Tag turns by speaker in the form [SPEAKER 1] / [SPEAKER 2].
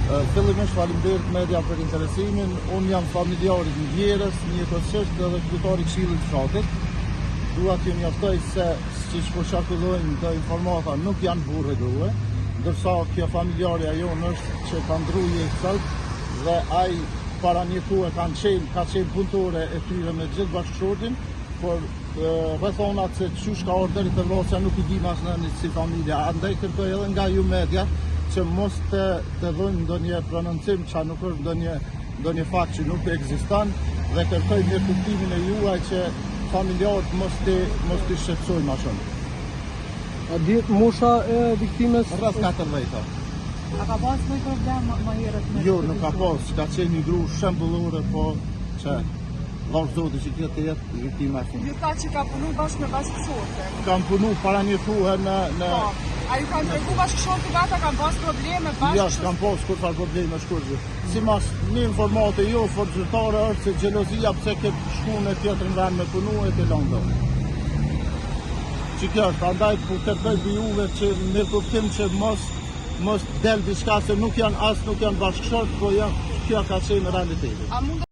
[SPEAKER 1] Fillimisht faleminderit media për interesimin. Unë jam familjari i Vjerës, njëkohësisht edhe kryetari i Këshillit të Fshatit. Dua t'ju njoftoj se siç po qarkullojnë të informata nuk janë burrë grua, ndërsa kjo familjarja jonë është që ka ndruje i kësalt dhe ai para një kohë ka qenë punëtore e tyre me gjithë bashkëshortin, por rrethonat se çush ka ardhur të vrasja nuk i di mas në si familja. Andaj kërkoj edhe nga ju media që mos të dhënë ndonjë prononcim që nuk është ndonjë fakt që nuk ekziston dhe kërkoj mirë kuptimin e juaj që familjarët mos të shqetësojnë më shumë.
[SPEAKER 2] A dihet musha e viktimës?
[SPEAKER 1] Rreth 14.
[SPEAKER 3] A ka pas ndonjë problem më herët me?
[SPEAKER 1] Jo, nuk ka pas, ka qenë një gru shembullore, po që Lash Zoti që kjo të jetë viktima e fundit.
[SPEAKER 3] Ju tha që ka punu bashkë me bashkësorte.
[SPEAKER 1] Kam punu para një kohë në
[SPEAKER 3] A ju kanë tregu bashkësorte gata kanë pas probleme bashkë?
[SPEAKER 1] Ja, s'kam pas kur farë probleme shkurgjë. Simas një informate jo forgjëtare është se xhelozia pse ke shku në tjetër vend me punu e të lëndë. Që kjo është, andaj po kërkoj për juve që me kuptim që mos del diçka se nuk janë bashkëshort, po kjo ka qenë realiteti.